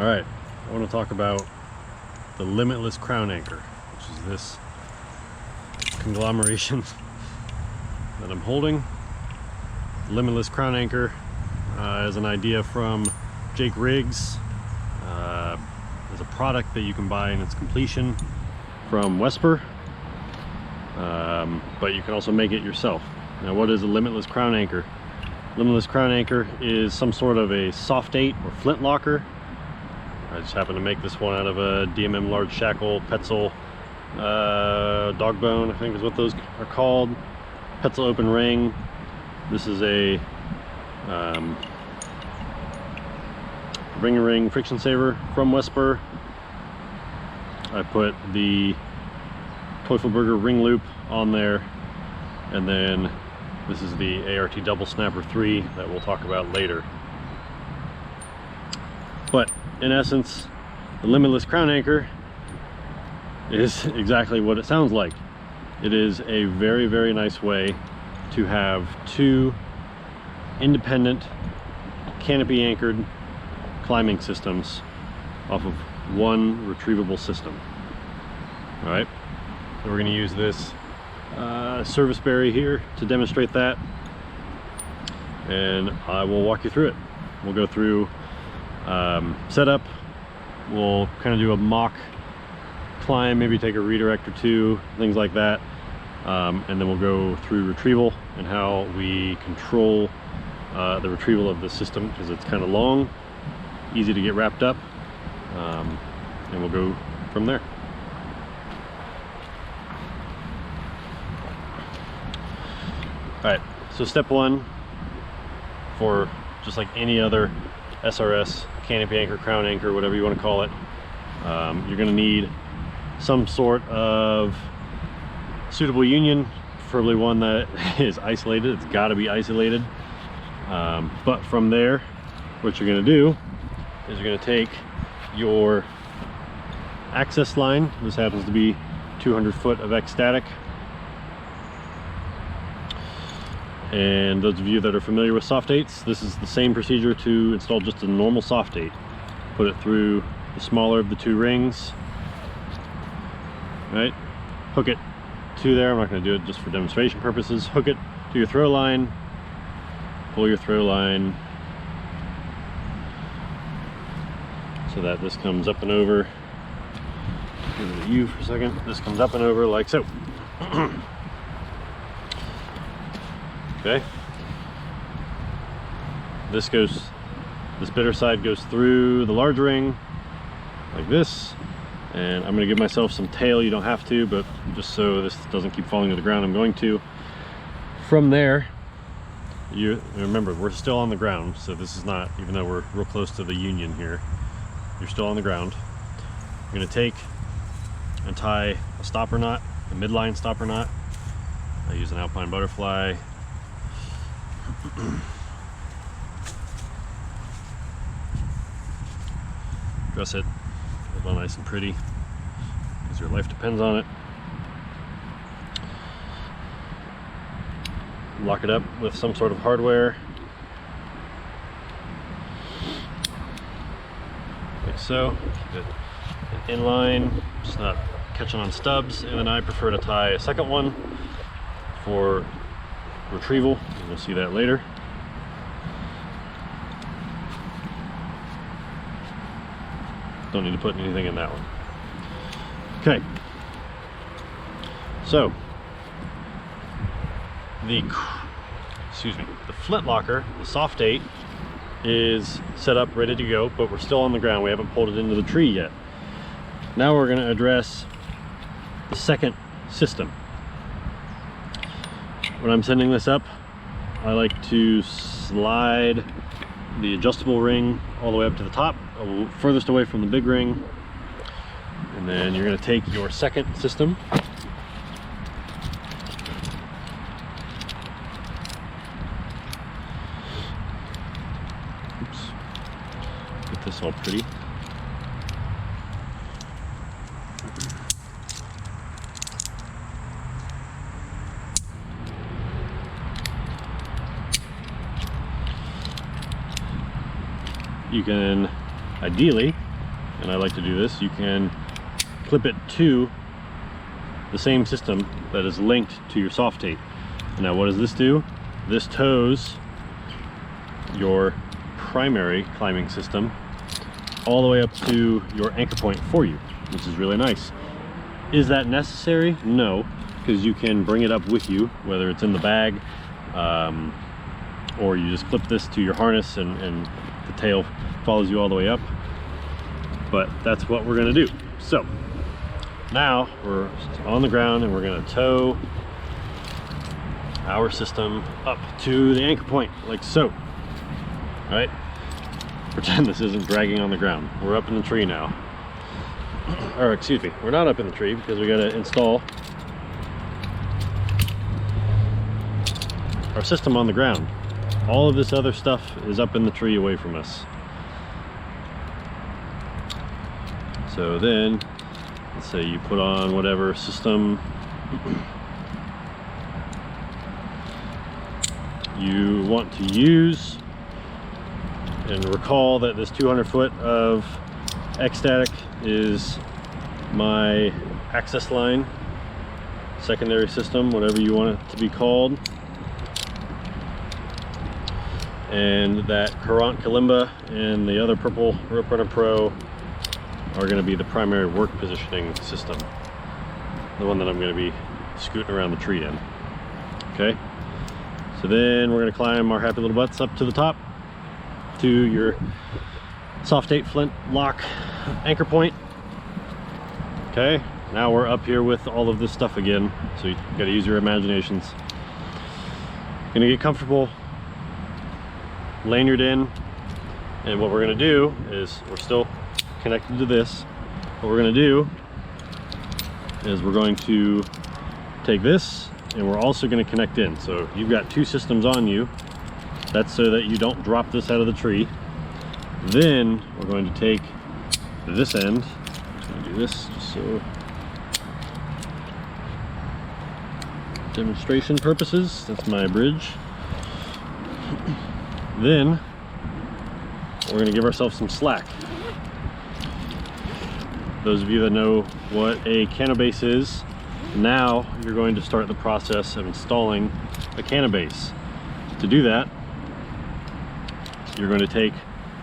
All right, I want to talk about the Limitless crown anchor, which is this conglomeration that I'm holding. Limitless crown anchor is an idea from Jake Riggs. There's a product that you can buy in its completion from Wesper, but you can also make it yourself. Now, what is a limitless crown anchor? Limitless crown anchor is some sort of a soft 8 or flint locker. I just happen to make this one out of a DMM large shackle Petzl dog bone, I think is what those are called. Petzl open ring. This is a ring friction saver from Wesper. I put the Teufelberger ring loop on there, and then this is the ART Doublesnapper 3 that we'll talk about later. But in essence, the Limitless crown anchor is exactly what it sounds like. It is a very, very nice way to have two independent canopy anchored climbing systems off of one retrievable system. All right, so we're going to use this service berry here to demonstrate that, and I will walk you through it. We'll go through setup, we'll kind of do a mock climb, maybe take a redirect or two, things like that, and then we'll go through retrieval and how we control the retrieval of the system, because it's kind of long, easy to get wrapped up, and we'll go from there. All right, so step one, for just like any other SRS, canopy anchor, crown anchor, whatever you want to call it, you're going to need some sort of suitable union, preferably one that is isolated. It's got to be isolated. But from there, what you're going to do is you're going to take your access line. This happens to be 200 foot of X static. And those of you that are familiar with soft 8s, this is the same procedure to install just a normal soft 8. Put it through the smaller of the two rings, right? Hook it to there. I'm not going to do it just for demonstration purposes. Hook it to your throw line, pull your throw line so that this comes up and over. Give it a U for a second. This comes up and over like so. Okay, this bitter side goes through the large ring like this, and I'm going to give myself some tail. You don't have to, but just so this doesn't keep falling to the ground, I'm going to. From there, you remember, we're still on the ground, so this is not, even though we're real close to the union here, you're still on the ground. I'm going to take and tie a stopper knot, a midline stopper knot. I use an Alpine butterfly. Dress it all nice and pretty, because your life depends on it. Lock it up with some sort of hardware, like so. Keep it in line, just not catching on stubs. And then I prefer to tie a second one for retrieval, and we'll see that later. Don't need to put anything in that one. Okay, so the flint locker, the soft 8, is set up, ready to go, but we're still on the ground. We haven't pulled it into the tree yet. Now we're going to address the second system. When I'm sending this up, I like to slide the adjustable ring all the way up to the top, furthest away from the big ring. And then you're going to take your second system, get this all pretty. You can ideally and I like to do this, you can clip it to the same system that is linked to your soft tape. Now what does this do? This tows your primary climbing system all the way up to your anchor point for you, which is really nice. Is that necessary? No, because you can bring it up with you, whether it's in the bag, or you just clip this to your harness and the tail follows you all the way up. But that's what we're gonna do. So now we're on the ground and we're gonna tow our system up to the anchor point, like so. All right, pretend this isn't dragging on the ground. We're up in the tree now. Or excuse me, we're not up in the tree because we gotta install our system on the ground. All of this other stuff is up in the tree away from us. So then, let's say you put on whatever system you want to use, and recall that this 200 foot of X-static is my access line, secondary system, whatever you want it to be called. And that Courant Kalimba and the other purple Rope Runner Pro are going to be the primary work positioning system, the one that I'm going to be scooting around the tree in. Okay, so then we're going to climb our happy little butts up to the top to your soft tape flint lock anchor point. Okay, now we're up here with all of this stuff again, so you got to use your imaginations. Gonna get comfortable, lanyard in, and what we're gonna do is, we're still connected to this. What we're gonna do is we're going to take this and we're also going to connect in. So you've got two systems on you. That's so that you don't drop this out of the tree. Then we're going to take this end. I'm going to do this just so demonstration purposes. That's my bridge. Then we're going to give ourselves some slack. Those of you that know what a Canobase is, now you're going to start the process of installing a Canobase. To do that, you're going to take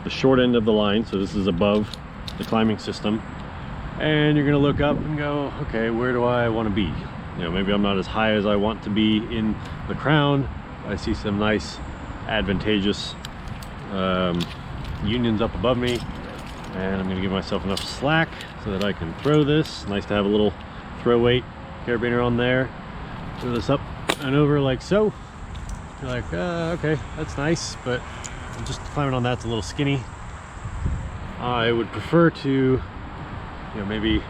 the short end of the line, so this is above the climbing system, and you're going to look up and go, okay, where do I want to be? You know, maybe I'm not as high as I want to be in the crown. I see some nice advantageous unions up above me, and I'm going to give myself enough slack so that I can throw this. Nice to have a little throw weight carabiner on there. Throw this up and over like so. You're like, okay, that's nice, but I'm just climbing on that's a little skinny. I would prefer to, you know, maybe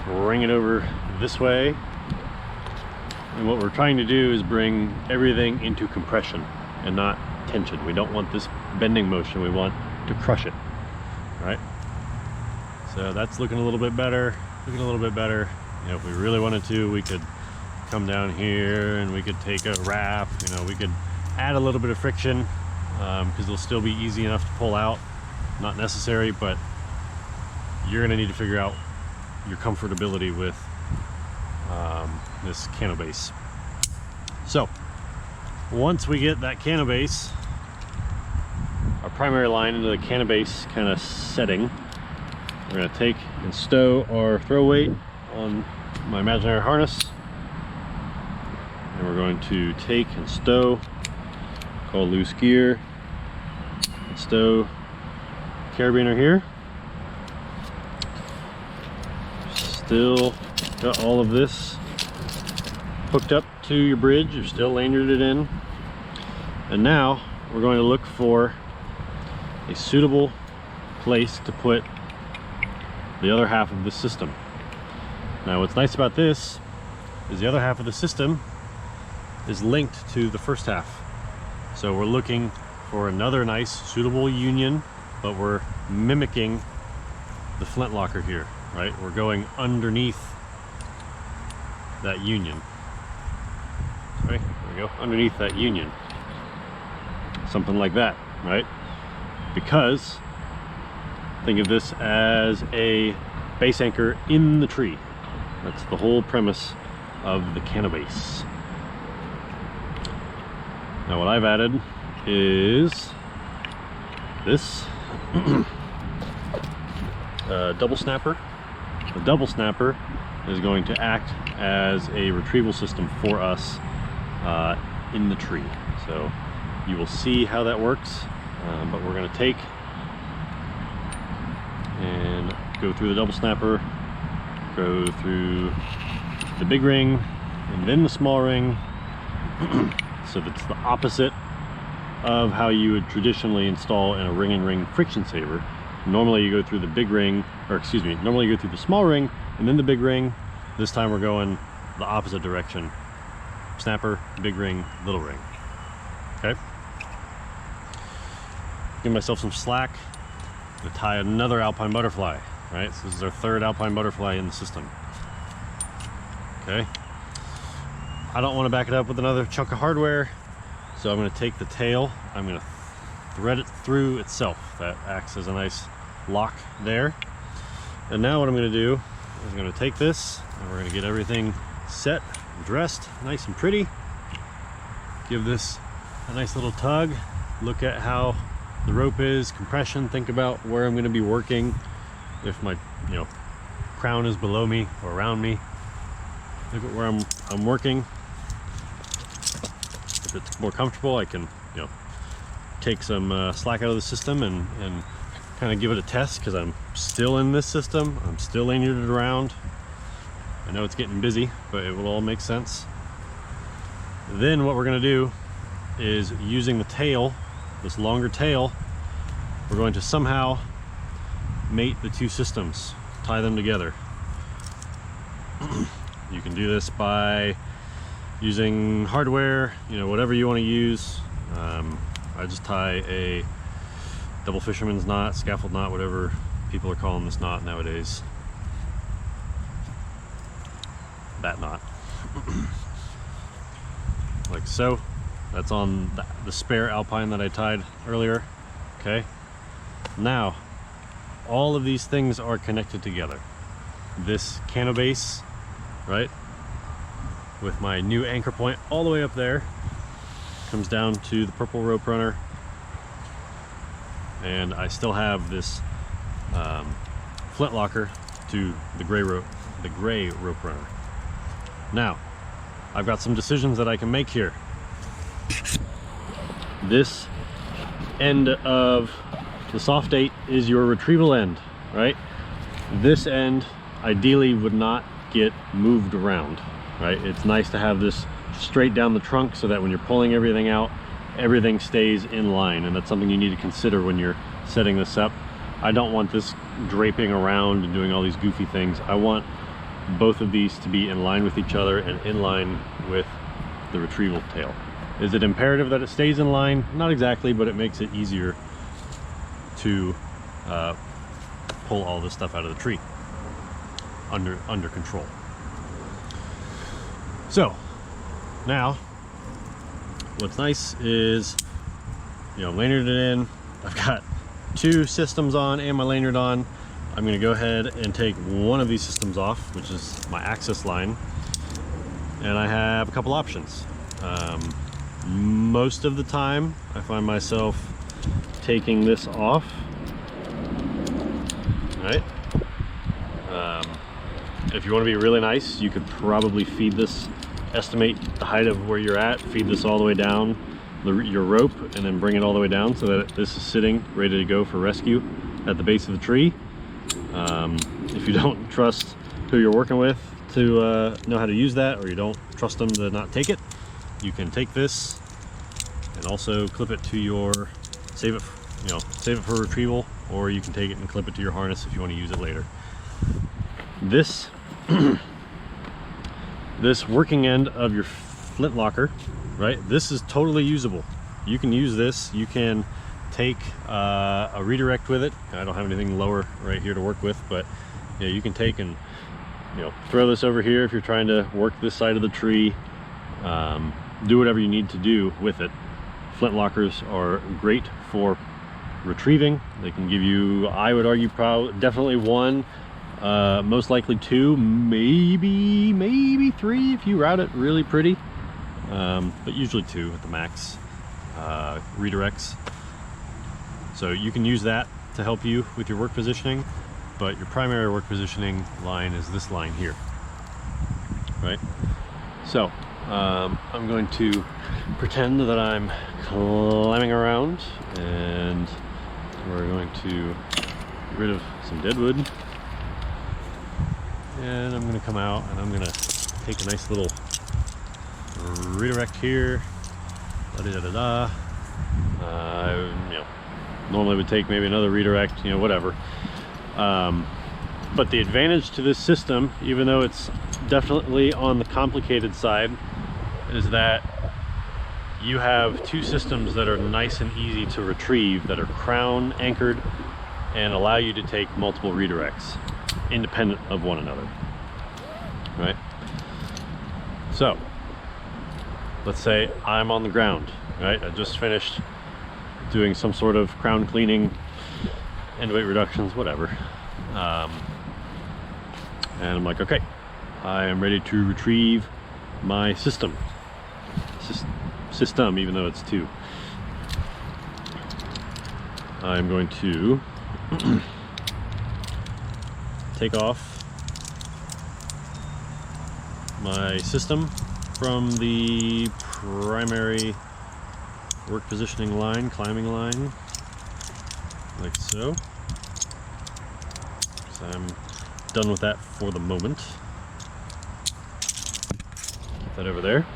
bring it over this way. And what we're trying to do is bring everything into compression and not tension. We don't want this bending motion, we want to crush it. All right, so that's looking a little bit better, looking a little bit better. You know, if we really wanted to, we could come down here and we could take a wrap, you know, we could add a little bit of friction because it'll still be easy enough to pull out. Not necessary, but you're gonna need to figure out your comfortability with this Canobase. So once we get that Canobase, our primary line into the Canobase kind of setting, we're going to take and stow our throw weight on my imaginary harness, and we're going to take and stow, call loose gear, and stow carabiner here. Still got all of this hooked up to your bridge, you're still lanyarded in, and now we're going to look for a suitable place to put the other half of the system. Now what's nice about this is the other half of the system is linked to the first half, so we're looking for another nice suitable union, but we're mimicking the flint locker here, right? We're going underneath that union. Right, there we go, underneath that union, something like that, right? Because Think of this as a base anchor in the tree. That's the whole premise of the Canobase. Now what I've added is this double snapper. The double snapper is going to act as a retrieval system for us in the tree. So you will see how that works, but we're going to take and go through the double snapper, go through the big ring and then the small ring. So that's the opposite of how you would traditionally install in a ring friction saver. Normally you go through the big ring, or excuse me, normally you go through the small ring and then the big ring. This time we're going the opposite direction. Snapper, big ring, little ring. Okay. Give myself some slack to tie another alpine butterfly, right? So this is our third alpine butterfly in the system. Okay. I don't want to back it up with another chunk of hardware, so I'm going to take the tail, I'm going to thread it through itself. That acts as a nice lock there. And now what I'm going to do is I'm going to take this and we're going to get everything set, dressed, nice and pretty. Give this a nice little tug. Look at how the rope is, compression. Think about where I'm going to be working. If my crown is below me or around me, look at where I'm working. If it's more comfortable, I can take some slack out of the system and kind of give it a test, because I'm still in this system. I'm still lanyarded around. I know it's getting busy, but it will all make sense. Then what we're going to do is, using the tail, this longer tail, we're going to somehow mate the two systems, tie them together. You can do this by using hardware, whatever you want to use. I just tie a double fisherman's knot, scaffold knot, whatever people are calling this knot nowadays. That knot. Like so. That's on the spare alpine that I tied earlier. Okay. Now, all of these things are connected together. This Canobase, right, with my new anchor point all the way up there, comes down to the purple rope runner, and I still have this flint locker to the gray rope runner. Now, I've got some decisions that I can make here. This end of the soft 8 is your retrieval end, right? This end ideally would not get moved around, right? It's nice to have this straight down the trunk so that when you're pulling everything out, everything stays in line, and that's something you need to consider when you're setting this up. I don't want this draping around and doing all these goofy things. I want both of these to be in line with each other and in line with the retrieval tail. Is it imperative that it stays in line? Not exactly, but it makes it easier to pull all this stuff out of the tree under control. So now what's nice is, lanyarded in. I've got two systems on and my lanyard on. I'm going to go ahead and take one of these systems off, which is my access line, and I have a couple options. Most of the time I find myself taking this off, right? If you want to be really nice, you could probably feed this, estimate the height of where you're at, feed this all the way down your rope, and then bring it all the way down so that this is sitting ready to go for rescue at the base of the tree. If you don't trust who you're working with to know how to use that, or you don't trust them to not take it, you can take this and also clip it to your, save it for retrieval, or you can take it and clip it to your harness if you want to use it later. This this working end of your flint locker, right, this is totally usable. You can use this. You can take a redirect with it. I don't have anything lower right here to work with, but you can take and throw this over here if you're trying to work this side of the tree. Do whatever you need to do with it. Flint lockers are great for retrieving. They can give you, I would argue, definitely one, most likely two, maybe three if you route it really pretty, but usually two at the max. Redirects. So you can use that to help you with your work positioning, but your primary work positioning line is this line here, right? So I'm going to pretend that I'm climbing around, and we're going to get rid of some dead wood, and I'm going to come out and I'm going to take a nice little redirect here. Da-da-da-da. You know, normally would take maybe another redirect, you know, whatever. But the advantage to this system, even though it's definitely on the complicated side, is that you have two systems that are nice and easy to retrieve, that are crown anchored and allow you to take multiple redirects independent of one another, right? So let's say I'm on the ground, right? I just finished doing some sort of crown cleaning, end weight reductions, whatever. And I'm like, okay, I am ready to retrieve my system, even though it's two. I'm going to take off my system from the primary work positioning line, climbing line, like so. So I'm done with that for the moment. Get that over there.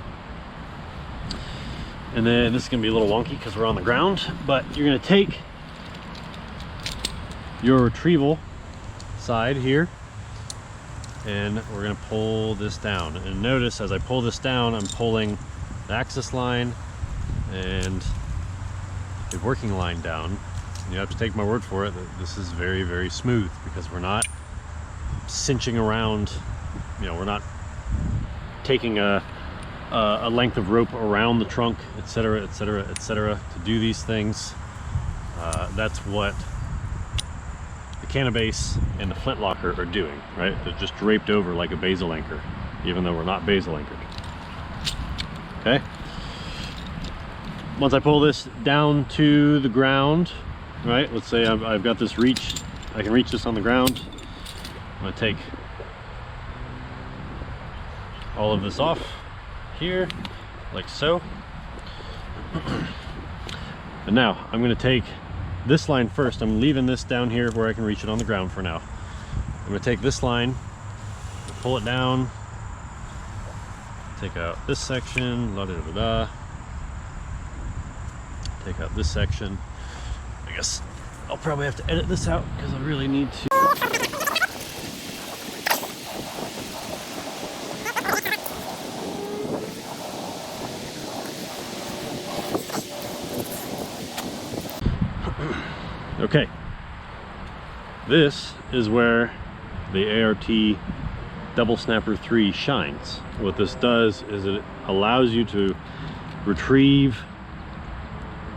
And then this is going to be a little wonky because we're on the ground, but you're going to take your retrieval side here and we're going to pull this down. And notice as I pull this down, I'm pulling the axis line and the working line down. You have to take my word for it that this is very, very smooth because we're not cinching around, you know, we're not taking a length of rope around the trunk, etc., etc., etc. to do these things. That's what the Canobase and the flint locker are doing, right? They're just draped over like a basal anchor, even though we're not basal anchored. Okay. Once I pull this down to the ground, right? Let's say I've got this reach. I can reach this on the ground. I'm going to take all of this off here, like so. And now I'm going to take this line first. I'm leaving this down here where I can reach it on the ground for now. I'm going to take this line, pull it down, take out this section, la-da-da-da-da. Take out this section. I guess I'll probably have to edit this out because I really need to. Okay, this is where the ART Doublesnapper 3 shines. What this does is it allows you to retrieve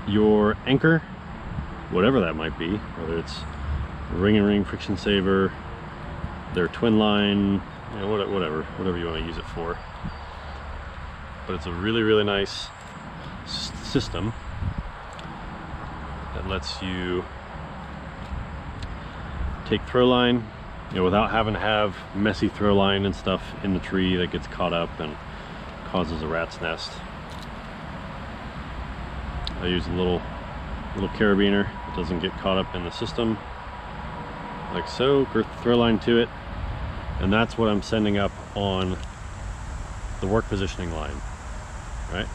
your anchor, whatever that might be, whether it's ring-and-ring friction saver, their twin line, you know, whatever you want to use it for. But it's a really, really nice system that lets you take throw line, you know, without having to have messy throw line and stuff in the tree that gets caught up and causes a rat's nest. I use a little carabiner that doesn't get caught up in the system, like so. Girth the throw line to it, and that's what I'm sending up on the work positioning line, right?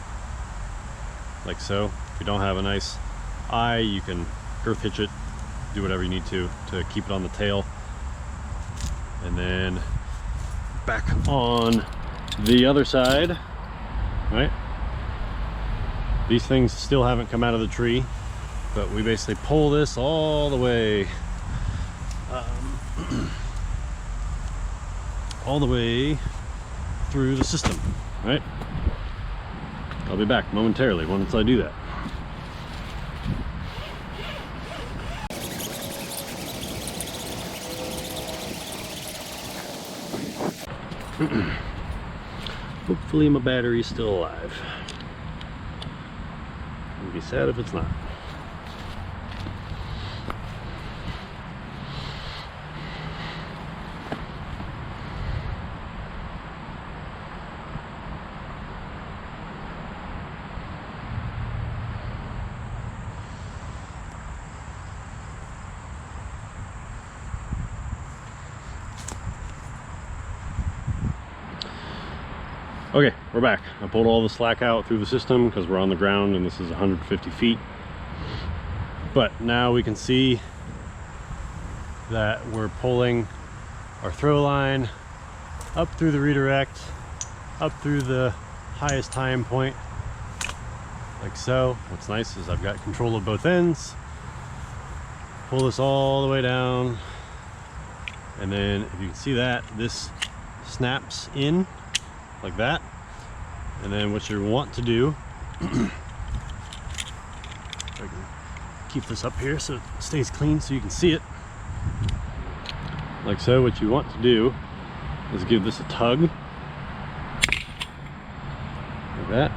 Like so. If you don't have a nice eye, you can girth hitch it, do whatever you need to keep it on the tail, and then back on the other side, right? These things still haven't come out of the tree, but we basically pull this all the way all the way through the system, right? I'll be back momentarily once I do that. Hopefully my battery's still alive. I'd be sad if it's not. Okay, we're back. I pulled all the slack out through the system because we're on the ground and this is 150 feet. But now we can see that we're pulling our throw line up through the redirect, up through the highest time point, like so. What's nice is I've got control of both ends. Pull this all the way down, and then if you can see that, this snaps in like that. And then what you want to do, if I can keep this up here so it stays clean so you can see it, like so. What you want to do is give this a tug like that.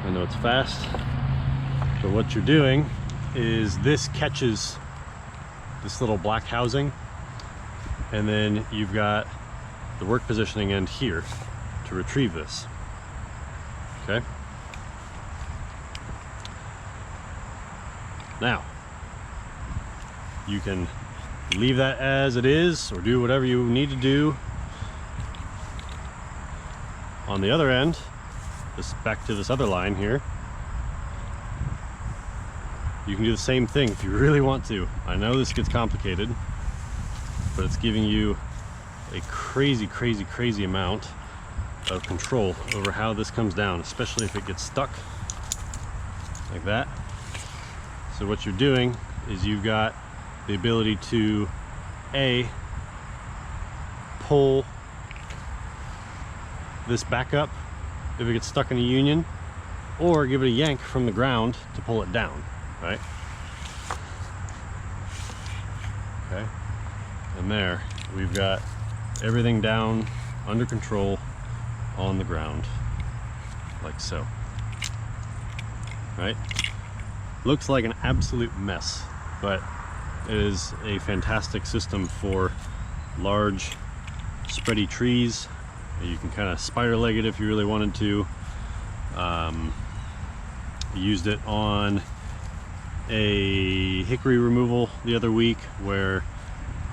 I know it's fast, but what you're doing is this catches this little black housing, and then you've got the work positioning end here to retrieve this. Okay. Now you can leave that as it is or do whatever you need to do. On the other end, this back to this other line here, you can do the same thing if you really want to. I know this gets complicated, but it's giving you a crazy amount of control over how this comes down, especially if it gets stuck like that. So what you're doing is you've got the ability to pull this back up if it gets stuck in a union, or give it a yank from the ground to pull it down, right? Okay, and there we've got everything down under control on the ground, like so. Right? Looks like an absolute mess, but it is a fantastic system for large spready trees. You can kind of spider leg it if you really wanted to. Used it on a hickory removal the other week where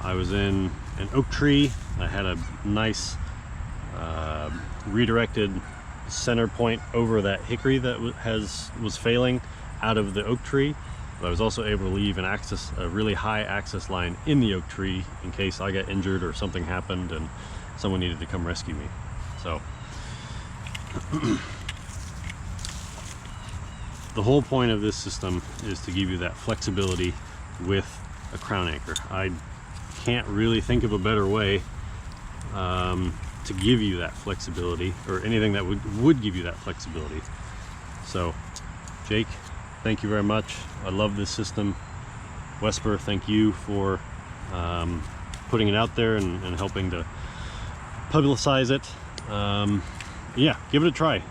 I was in an oak tree. I had a nice redirected center point over that hickory that was failing out of the oak tree, but I was also able to leave a really high access line in the oak tree in case I got injured or something happened and someone needed to come rescue me. So the whole point of this system is to give you that flexibility with a crown anchor. I can't really think of a better way to give you that flexibility, or anything that would give you that flexibility. So Jake, thank you very much. I love this system. Wesper, thank you for putting it out there and helping to publicize it. Yeah, give it a try.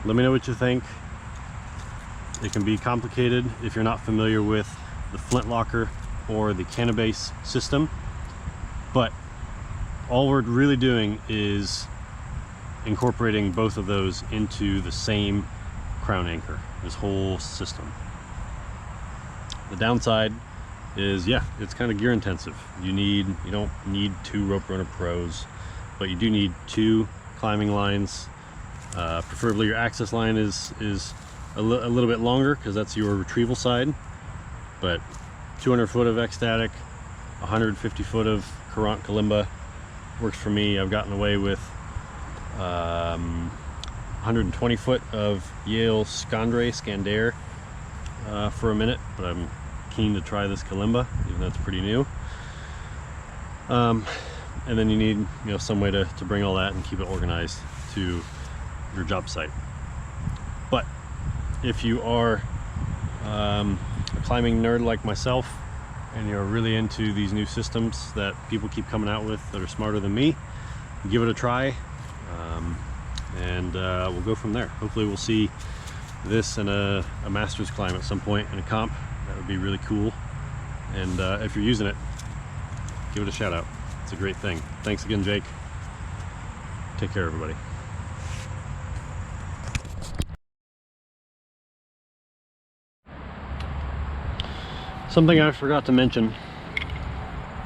Let me know what you think. It can be complicated if you're not familiar with the flint locker or the Canobase system, but all we're really doing is incorporating both of those into the same crown anchor, this whole system. The downside is, yeah, it's kind of gear intensive. You don't need 2 Rope Runner Pros, but you do need 2 climbing lines. Preferably your access line is a little bit longer because that's your retrieval side, but 200 foot of ecstatic, 150 foot of Courant Kalimba works for me. I've gotten away with 120 foot of Yale Scandair for a minute, but I'm keen to try this Kalimba, even though it's pretty new. And then you need, some way to bring all that and keep it organized to your job site. But if you are a climbing nerd like myself, and you're really into these new systems that people keep coming out with that are smarter than me, give it a try, and we'll go from there. Hopefully we'll see this in a master's climb at some point in a comp. That would be really cool. And if you're using it, give it a shout out. It's a great thing. Thanks again, Jake. Take care, everybody. Something I forgot to mention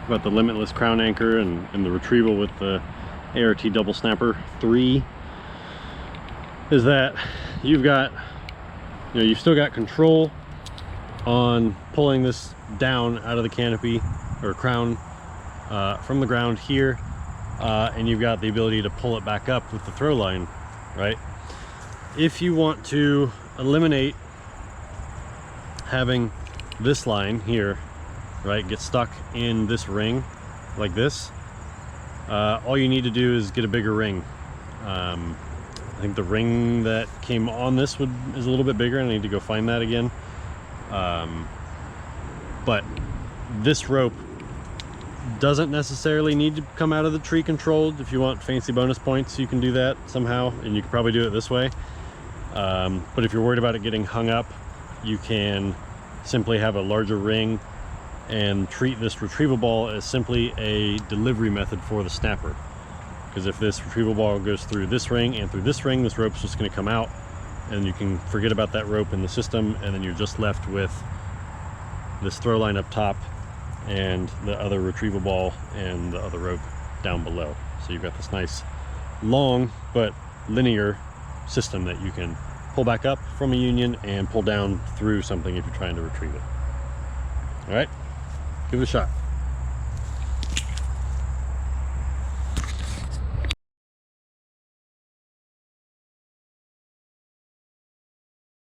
about the Limitless crown anchor and the retrieval with the ART Doublesnapper 3 is that you've still got control on pulling this down out of the canopy or crown from the ground here, and you've got the ability to pull it back up with the throw line, right? If you want to eliminate having this line here, right, get stuck in this ring like this, all you need to do is get a bigger ring. I think the ring that came on this is a little bit bigger, and I need to go find that again. But this rope doesn't necessarily need to come out of the tree controlled. If you want fancy bonus points, you can do that somehow, and you can probably do it this way. But if you're worried about it getting hung up, you can simply have a larger ring and treat this retrieval ball as simply a delivery method for the snapper. Because if this retrieval ball goes through this ring and through this ring, this rope's just going to come out, and you can forget about that rope in the system, and then you're just left with this throw line up top and the other retrieval ball and the other rope down below. So you've got this nice long but linear system that you can pull back up from a union and pull down through something if you're trying to retrieve it. All right, give it a shot.